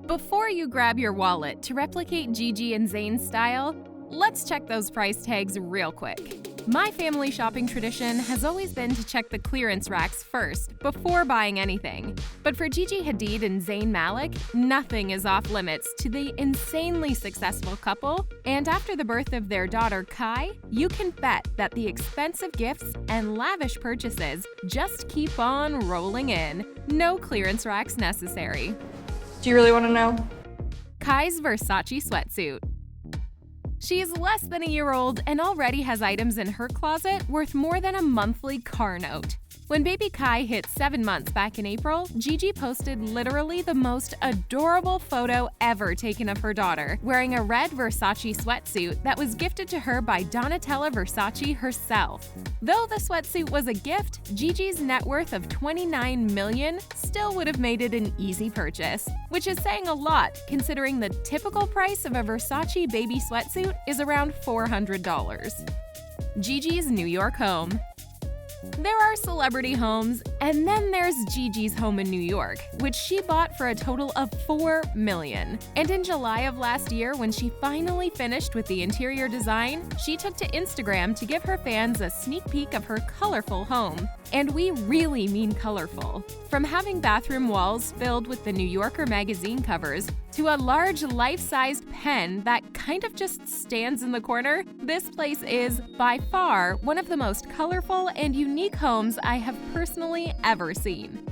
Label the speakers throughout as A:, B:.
A: Before you grab your wallet to replicate Gigi and Zayn style, let's check those price tags real quick. My family shopping tradition has always been to check the clearance racks first before buying anything. But for Gigi Hadid and Zayn Malik, nothing is off limits to the insanely successful couple, and after the birth of their daughter Khai, you can bet that the expensive gifts and lavish purchases just keep on rolling in. No clearance racks necessary.
B: Do you really want to know?
A: Khai's Versace sweatsuit. She's less than a year old and already has items in her closet worth more than a monthly car note. When baby Khai hit 7 months back in April, Gigi posted literally the most adorable photo ever taken of her daughter, wearing a red Versace sweatsuit that was gifted to her by Donatella Versace herself. Though the sweatsuit was a gift, Gigi's net worth of $29 million still would have made it an easy purchase, which is saying a lot considering the typical price of a Versace baby sweatsuit is around $400. Gigi's New York home. There are celebrity homes, and then there's Gigi's home in New York, which she bought for a total of $4 million. And in July of last year, when she finally finished with the interior design, she took to Instagram to give her fans a sneak peek of her colorful home. And we really mean colorful. From having bathroom walls filled with the New Yorker magazine covers to a large life-sized pen that kind of just stands in the corner, this place is, by far, one of the most colorful and unique homes I have personally ever seen.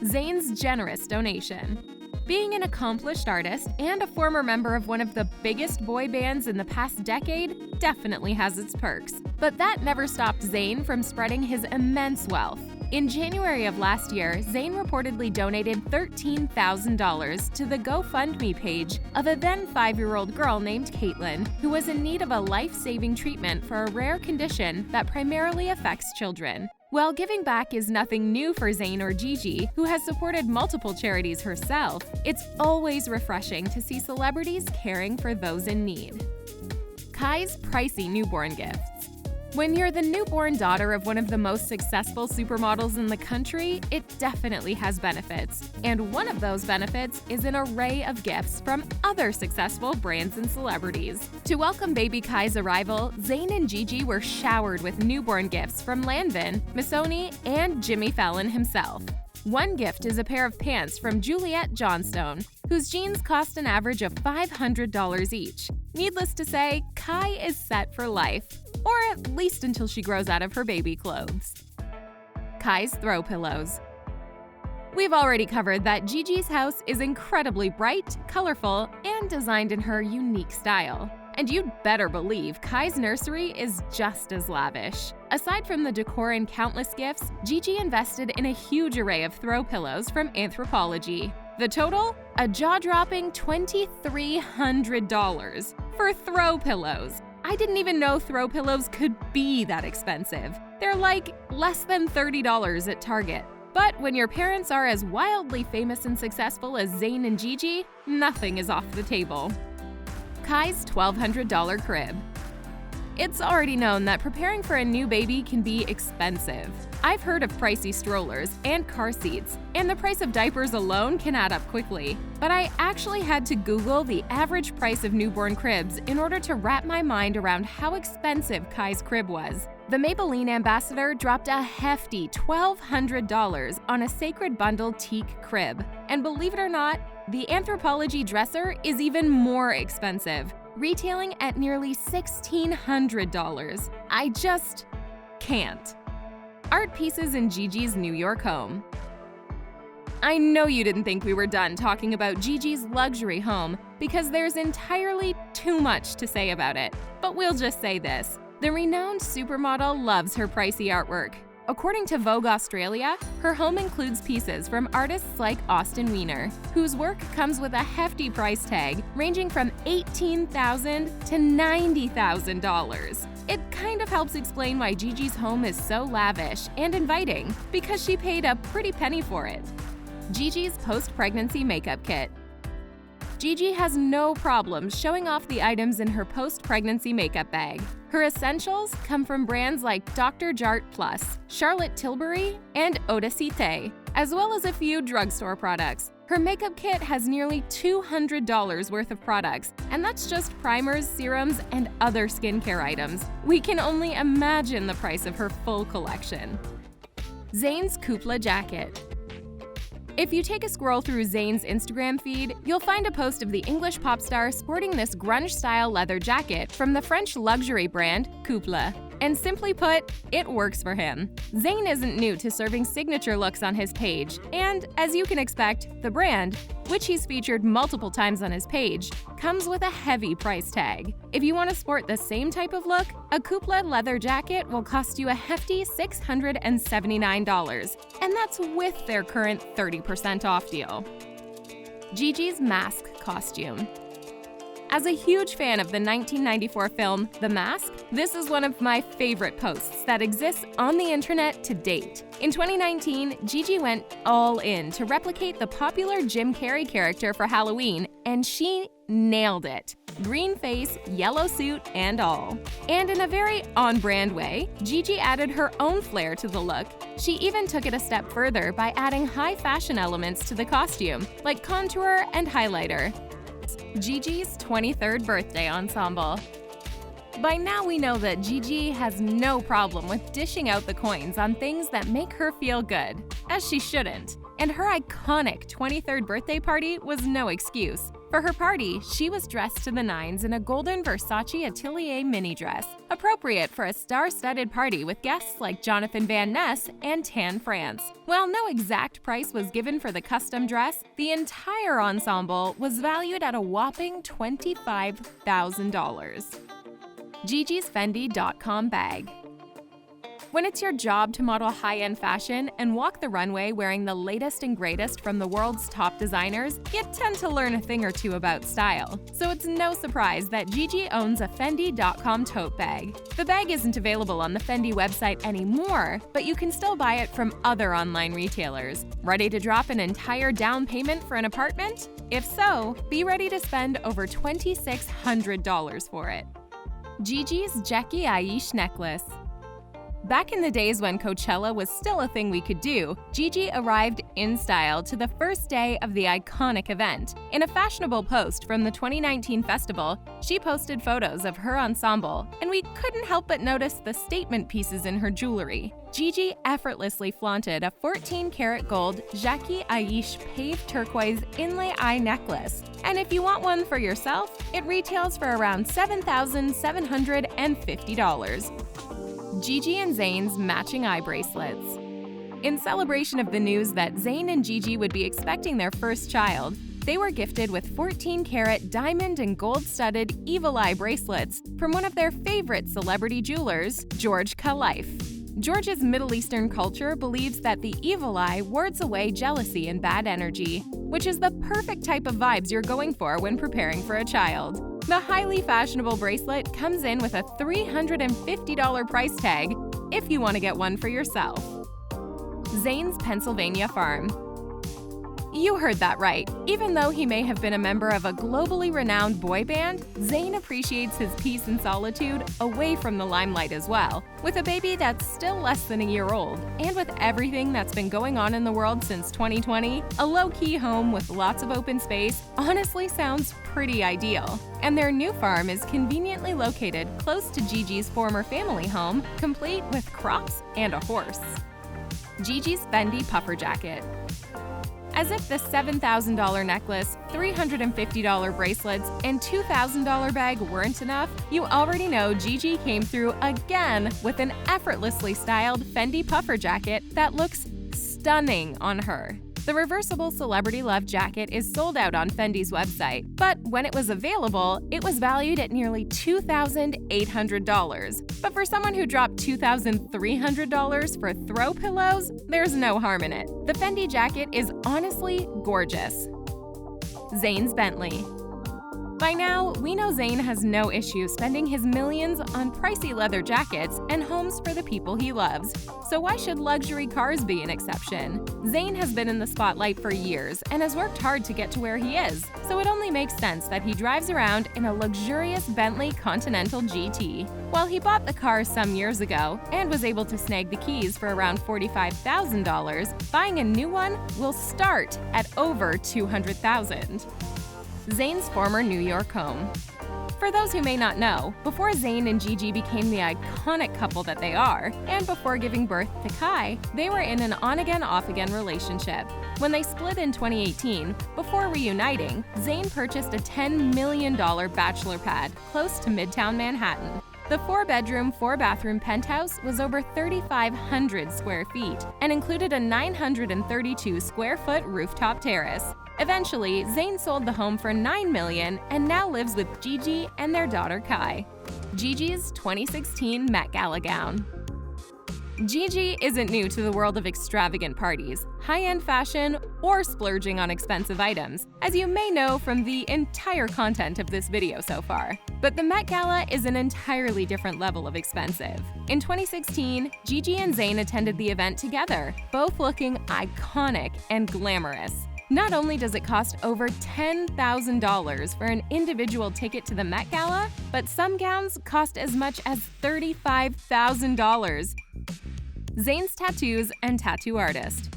A: Zayn's generous donation. Being an accomplished artist and a former member of one of the biggest boy bands in the past decade definitely has its perks. But that never stopped Zayn from spreading his immense wealth. In January of last year, Zayn reportedly donated $13,000 to the GoFundMe page of a then 5-year-old girl named Caitlin, who was in need of a life-saving treatment for a rare condition that primarily affects children. While giving back is nothing new for Zayn or Gigi, who has supported multiple charities herself, it's always refreshing to see celebrities caring for those in need. Khai's Pricey newborn gifts. When you're the newborn daughter of one of the most successful supermodels in the country, it definitely has benefits. And one of those benefits is an array of gifts from other successful brands and celebrities. To welcome baby Khai's arrival, Zayn and Gigi were showered with newborn gifts from Lanvin, Missoni, and Jimmy Fallon himself. One gift is a pair of pants from Juliette Johnstone, whose jeans cost an average of $500 each. Needless to say, Khai is set for life, or at least until she grows out of her baby clothes. Khai's throw pillows. We've already covered that Gigi's house is incredibly bright, colorful, and designed in her unique style. And you'd better believe Khai's nursery is just as lavish. Aside from the decor and countless gifts, Gigi invested in a huge array of throw pillows from Anthropologie. The total? A jaw-dropping $2,300 for throw pillows. I didn't even know throw pillows could be that expensive. They're like less than $30 at Target. But when your parents are as wildly famous and successful as Zayn and Gigi, nothing is off the table. Khai's $1,200 crib. It's already known that preparing for a new baby can be expensive. I've heard of pricey strollers and car seats, and the price of diapers alone can add up quickly. But I actually had to Google the average price of newborn cribs in order to wrap my mind around how expensive Khai's crib was. The Maybelline ambassador dropped a hefty $1,200 on a Sacred Bundle teak crib. And believe it or not, the Anthropologie dresser is even more expensive, retailing at nearly $1,600. I just can't. Art pieces in Gigi's New York home. I know you didn't think we were done talking about Gigi's luxury home because there's entirely too much to say about it. But we'll just say this. The renowned supermodel loves her pricey artwork. According to Vogue Australia, her home includes pieces from artists like Austin Wiener, whose work comes with a hefty price tag ranging from $18,000 to $90,000. It kind of helps explain why Gigi's home is so lavish and inviting, because she paid a pretty penny for it. Gigi's post-pregnancy makeup kit. Gigi has no problem showing off the items in her post-pregnancy makeup bag. Her essentials come from brands like Dr. Jart Plus, Charlotte Tilbury, and Eau de Cité, as well as a few drugstore products. Her makeup kit has nearly $200 worth of products, and that's just primers, serums, and other skincare items. We can only imagine the price of her full collection. Zayn's Kooples jacket. If you take a scroll through Zayn's Instagram feed, you'll find a post of the English pop star sporting this grunge-style leather jacket from the French luxury brand Kooples. And simply put, it works for him. Zayn isn't new to serving signature looks on his page, and as you can expect, the brand, which he's featured multiple times on his page, comes with a heavy price tag. If you want to sport the same type of look, a Kooples leather jacket will cost you a hefty $679, and that's with their current 30% off deal. Gigi's mask costume. As a huge fan of the 1994 film The Mask, this is one of my favorite posts that exists on the internet to date. In 2019, Gigi went all in to replicate the popular Jim Carrey character for Halloween, and she nailed it. Green face, yellow suit, and all. And in a very on-brand way, Gigi added her own flair to the look. She even took it a step further by adding high fashion elements to the costume, like contour and highlighter. Gigi's 23rd birthday ensemble. By now we know that Gigi has no problem with dishing out the coins on things that make her feel good, as she shouldn't. And her iconic 23rd birthday party was no excuse. For her party, she was dressed to the nines in a golden Versace Atelier mini dress, appropriate for a star-studded party with guests like Jonathan Van Ness and Tan France. While no exact price was given for the custom dress, the entire ensemble was valued at a whopping $25,000. Gigi's Fendi Dotcom bag. When it's your job to model high-end fashion and walk the runway wearing the latest and greatest from the world's top designers, you tend to learn a thing or two about style. So it's no surprise that Gigi owns a Fendi Dotcom tote bag. The bag isn't available on the Fendi website anymore, but you can still buy it from other online retailers. Ready to drop an entire down payment for an apartment? If so, be ready to spend over $2,600 for it. Gigi's Jacquis Aiche necklace. Back in the days when Coachella was still a thing we could do, Gigi arrived in style to the first day of the iconic event. In a fashionable post from the 2019 festival, she posted photos of her ensemble, and we couldn't help but notice the statement pieces in her jewelry. Gigi effortlessly flaunted a 14-karat gold Jacquis Aiche paved turquoise inlay eye necklace. And if you want one for yourself, it retails for around $7,750. Gigi and Zayn's matching eye bracelets. In celebration of the news that Zayn and Gigi would be expecting their first child, they were gifted with 14-karat diamond and gold-studded evil eye bracelets from one of their favorite celebrity jewelers, Khai. George's Middle Eastern culture believes that the evil eye wards away jealousy and bad energy, which is the perfect type of vibes you're going for when preparing for a child. The highly fashionable bracelet comes in with a $350 price tag if you want to get one for yourself. Zayn's Pennsylvania farm. You heard that right. Even though he may have been a member of a globally renowned boy band, Zayn appreciates his peace and solitude away from the limelight as well. With a baby that's still less than a year old, and with everything that's been going on in the world since 2020, a low-key home with lots of open space honestly sounds pretty ideal. And their new farm is conveniently located close to Gigi's former family home, complete with crops and a horse. Gigi's Fendi puffer jacket. As if the $7,000 necklace, $350 bracelets, and $2,000 bag weren't enough, you already know Gigi came through again with an effortlessly styled Fendi puffer jacket that looks stunning on her. The reversible celebrity love jacket is sold out on Fendi's website, but when it was available, it was valued at nearly $2,800. But for someone who dropped $2,300 for throw pillows, there's no harm in it. The Fendi jacket is honestly gorgeous. Zayn's Bentley. By now, we know Zayn has no issue spending his millions on pricey leather jackets and homes for the people he loves. So why should luxury cars be an exception? Zayn has been in the spotlight for years and has worked hard to get to where he is, so it only makes sense that he drives around in a luxurious Bentley Continental GT. While he bought the car some years ago and was able to snag the keys for around $45,000, buying a new one will start at over $200,000. Zayn's former New York home. For those who may not know, before Zayn and Gigi became the iconic couple that they are, and before giving birth to Khai, they were in an on-again, off-again relationship. When they split in 2018, before reuniting, Zayn purchased a $10 million bachelor pad close to Midtown Manhattan. The 4-bedroom, 4-bathroom penthouse was over 3,500 square feet and included a 932 square foot rooftop terrace. Eventually, Zayn sold the home for $9 million and now lives with Gigi and their daughter Khai. Gigi's 2016 Met Gala gown. Gigi isn't new to the world of extravagant parties, high-end fashion, or splurging on expensive items, as you may know from the entire content of this video so far. But the Met Gala is an entirely different level of expensive. In 2016, Gigi and Zayn attended the event together, both looking iconic and glamorous. Not only does it cost over $10,000 for an individual ticket to the Met Gala, but some gowns cost as much as $35,000. Zayn's tattoos and tattoo artist.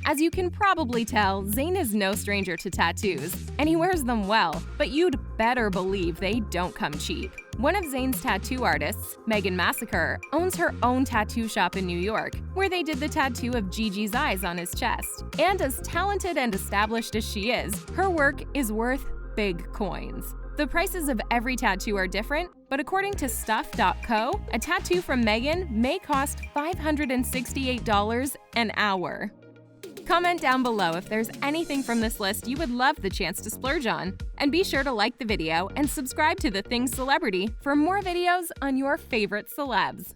A: As you can probably tell, Zayn is no stranger to tattoos, and he wears them well, but you'd better believe they don't come cheap. One of Zayn's tattoo artists, Megan Massacre, owns her own tattoo shop in New York, where they did the tattoo of Gigi's eyes on his chest. And as talented and established as she is, her work is worth big coins. The prices of every tattoo are different, but according to Stuff.co, a tattoo from Megan may cost $568 an hour. Comment down below if there's anything from this list you would love the chance to splurge on. And be sure to like the video and subscribe to The Things Celebrity for more videos on your favorite celebs.